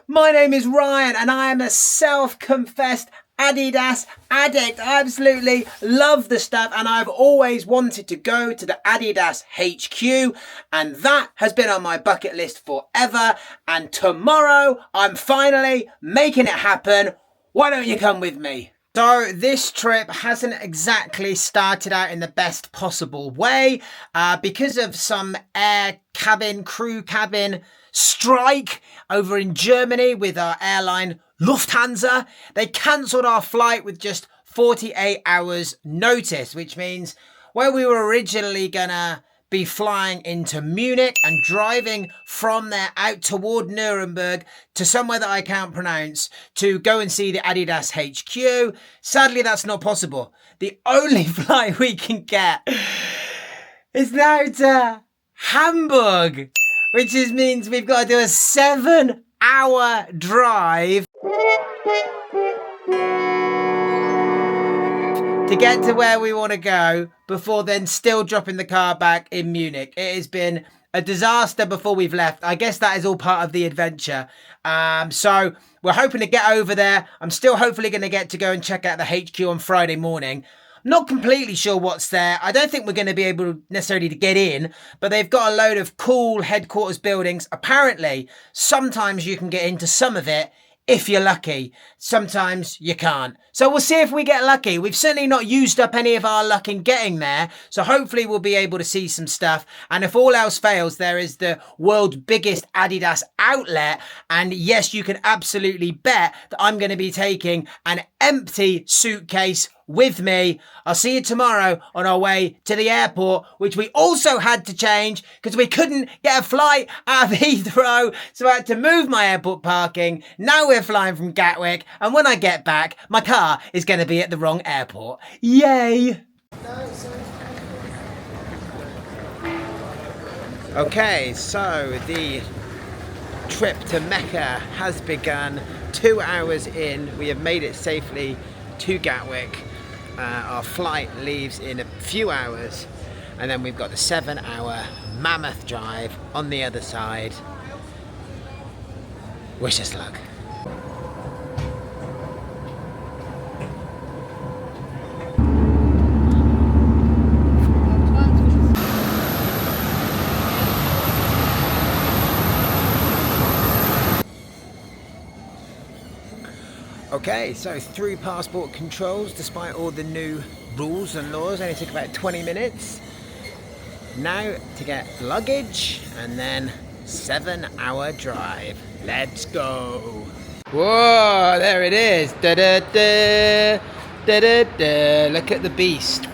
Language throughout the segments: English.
My name is Ryan and I am a self-confessed Adidas addict. I absolutely love the stuff and I've always wanted to go to the Adidas HQ, and that has been on my bucket list forever, and tomorrow I'm finally making it happen. Why don't you come with me? So this trip hasn't exactly started out in the best possible way because of some crew cabin strike over in Germany with our airline Lufthansa. They cancelled our flight with just 48 hours notice, which means where we were originally gonna be flying into Munich and driving from there out toward Nuremberg to somewhere that I can't pronounce to go and see the Adidas HQ. Sadly, that's not possible. The only flight we can get is now to Hamburg, which means we've got to do a 7-hour drive to get to where we want to go before then still dropping the car back in Munich. It has been a disaster before we've left. I guess that is all part of the adventure. So we're hoping to get over there. I'm still hopefully going to get to go and check out the HQ on Friday morning. Not completely sure what's there. I don't think we're going to be able necessarily to get in, but they've got a load of cool headquarters buildings. Apparently, sometimes you can get into some of it if you're lucky. Sometimes you can't. So we'll see if we get lucky. We've certainly not used up any of our luck in getting there. So hopefully we'll be able to see some stuff. And if all else fails, there is the world's biggest Adidas outlet. And yes, you can absolutely bet that I'm going to be taking an empty suitcase with me. I'll see you tomorrow on our way to the airport, which we also had to change because we couldn't get a flight out of Heathrow. So I had to move my airport parking. Now we're flying from Gatwick. And when I get back, my car is going to be at the wrong airport. Yay! Okay, so the trip to Mecca has begun. 2 hours in, we have made it safely to Gatwick. Our flight leaves in a few hours, and then we've got the 7-hour mammoth drive on the other side. Wish us luck. Okay, so through passport controls, despite all the new rules and laws, only took about 20 minutes. Now to get luggage and then 7-hour drive. Let's go. Whoa, there it is. Da da da, da da da. Look at the beast.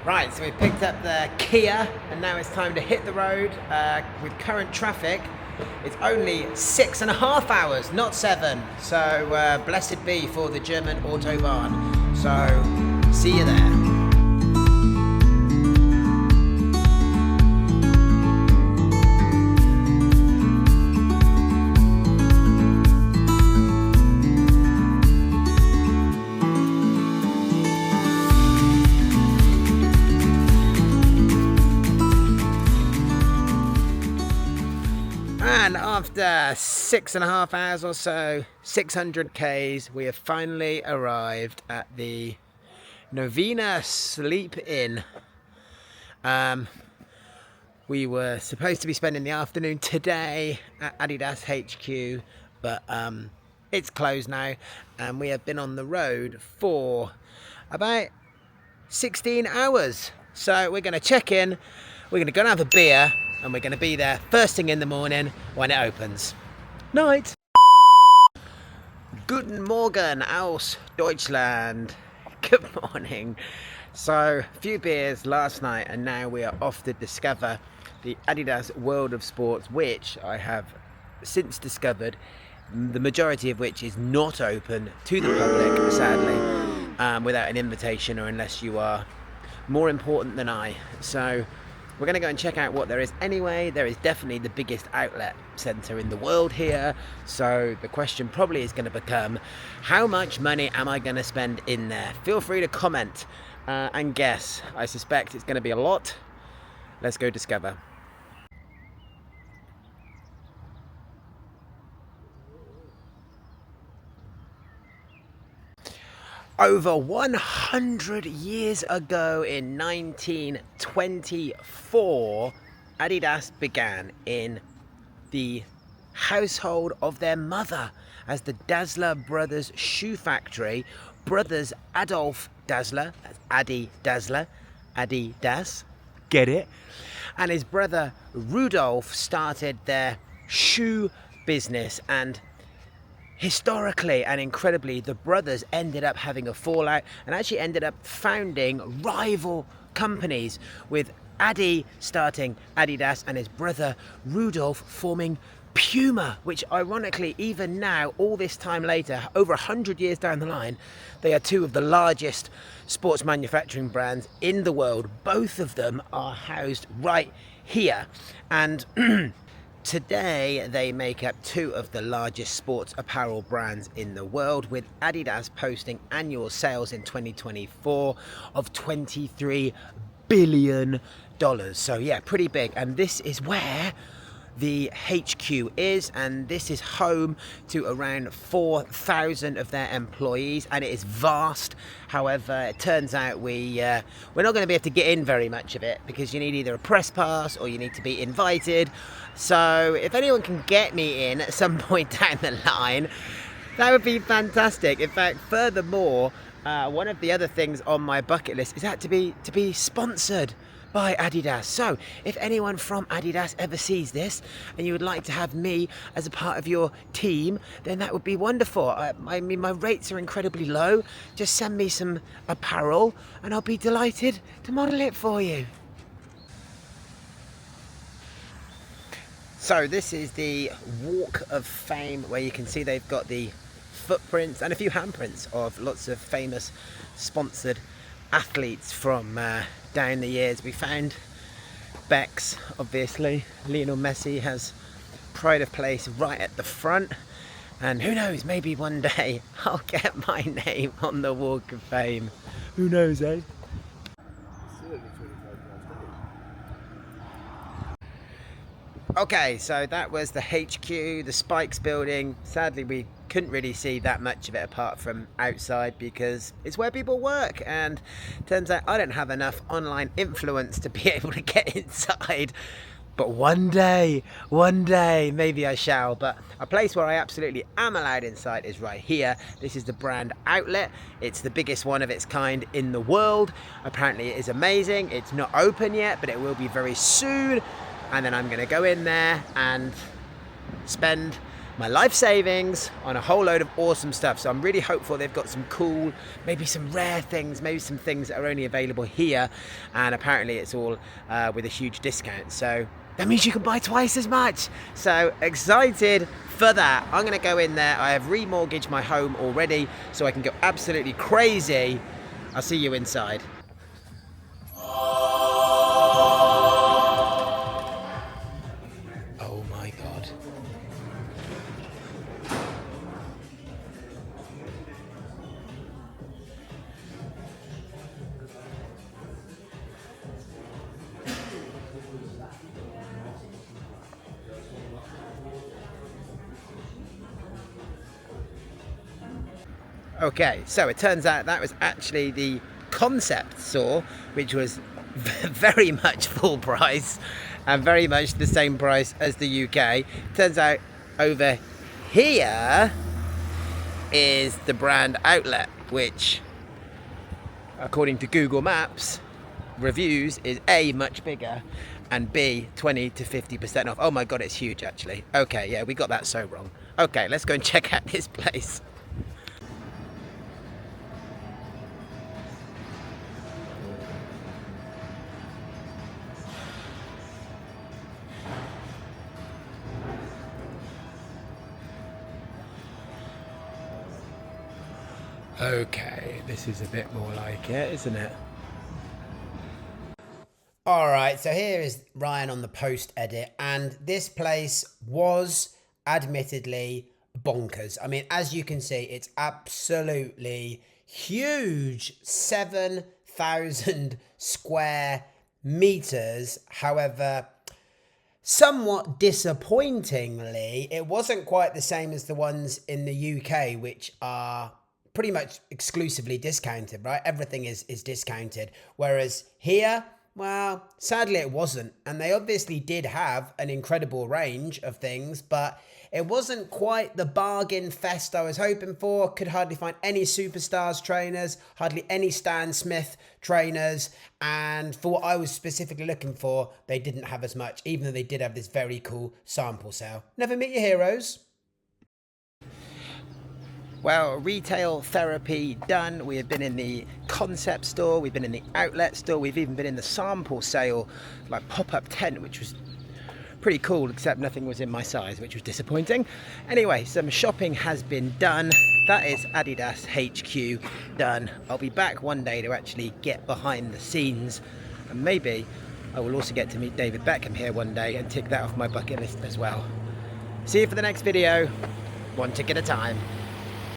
Right, so we picked up the Kia and now it's time to hit the road. With current traffic, it's only 6.5 hours, not 7. So blessed be for the German Autobahn. So see you there. And after 6.5 hours or so, 600 Ks, we have finally arrived at the Novena Sleep Inn. We were supposed to be spending the afternoon today at Adidas HQ, but it's closed now, and we have been on the road for about 16 hours. So we're going to check in, we're going to go and have a beer, and we're going to be there first thing in the morning when it opens. Night! Guten Morgen aus Deutschland. Good morning. So, a few beers last night, and now we are off to discover the Adidas World of Sports, which I have since discovered, the majority of which is not open to the public, sadly, without an invitation or unless you are more important than I. So, we're going to go and check out what there is anyway. There is definitely the biggest outlet centre in the world here. So the question probably is going to become, how much money am I going to spend in there? Feel free to comment and guess. I suspect it's going to be a lot. Let's go discover. Over 100 years ago in 1924, Adidas began in the household of their mother as the Dassler Brothers shoe factory. Brothers Adolf Dassler, that's Adi Dassler, Adidas, get it? And his brother Rudolf started their shoe business, and historically and incredibly, the brothers ended up having a fallout and actually ended up founding rival companies, with Adi starting Adidas and his brother Rudolf forming Puma, which ironically, even now, all this time later, over 100 years down the line, they are two of the largest sports manufacturing brands in the world. Both of them are housed right here, and today they make up two of the largest sports apparel brands in the world, with Adidas posting annual sales in 2024 of $23 billion. So yeah, pretty big. And this is where the HQ is, and this is home to around 4,000 of their employees, and it is vast. However, it turns out we're not going to be able to get in very much of it, because you need either a press pass or you need to be invited. So if anyone can get me in at some point down the line, that would be fantastic. In fact, furthermore, one of the other things on my bucket list is that to be sponsored by Adidas. So if anyone from Adidas ever sees this and you would like to have me as a part of your team, then that would be wonderful. I mean, my rates are incredibly low. Just send me some apparel and I'll be delighted to model it for you. So this is the Walk of Fame, where you can see they've got the footprints and a few handprints of lots of famous sponsored athletes from down the years. We found Beck's, obviously. Lionel Messi has pride of place right at the front, and who knows, maybe one day I'll get my name on the Walk of Fame. Who knows, eh? Okay, so that was the HQ, the Spikes building. Sadly, we couldn't really see that much of it apart from outside, because it's where people work, and turns out I don't have enough online influence to be able to get inside. But one day, maybe I shall. But a place where I absolutely am allowed inside is right here. This is the brand outlet. It's the biggest one of its kind in the world. Apparently it is amazing. It's not open yet, but it will be very soon. And then I'm going to go in there and spend my life savings on a whole load of awesome stuff. So I'm really hopeful they've got some cool, maybe some rare things, maybe some things that are only available here. And apparently it's all with a huge discount. So that means you can buy twice as much. So excited for that. I'm going to go in there. I have remortgaged my home already, so I can go absolutely crazy. I'll see you inside. Okay, so it turns out that was actually the concept store, which was very much full price and very much the same price as the UK. Turns out over here is the brand outlet, which, according to Google Maps reviews, is A, much bigger, and B, 20 to 50% off. Oh my God, it's huge actually. Okay, yeah, we got that so wrong. Okay, let's go and check out this place. Okay, this is a bit more like it, isn't it? All right, so here is Ryan on the post edit, and this place was admittedly bonkers. I mean, as you can see, it's absolutely huge, 7,000 square meters. However, somewhat disappointingly, it wasn't quite the same as the ones in the UK, which are pretty much exclusively discounted, right? Everything is discounted. Whereas here, well, sadly it wasn't. And they obviously did have an incredible range of things, but it wasn't quite the bargain fest I was hoping for. Could hardly find any Superstars trainers, hardly any Stan Smith trainers. And for what I was specifically looking for, they didn't have as much, even though they did have this very cool sample sale. Never meet your heroes. Well, retail therapy done. We have been in the concept store, we've been in the outlet store, we've even been in the sample sale, like pop-up tent, which was pretty cool, except nothing was in my size, which was disappointing. Anyway, some shopping has been done. That is Adidas HQ done. I'll be back one day to actually get behind the scenes, and maybe I will also get to meet David Beckham here one day and tick that off my bucket list as well. See you for the next video, one tick at a time.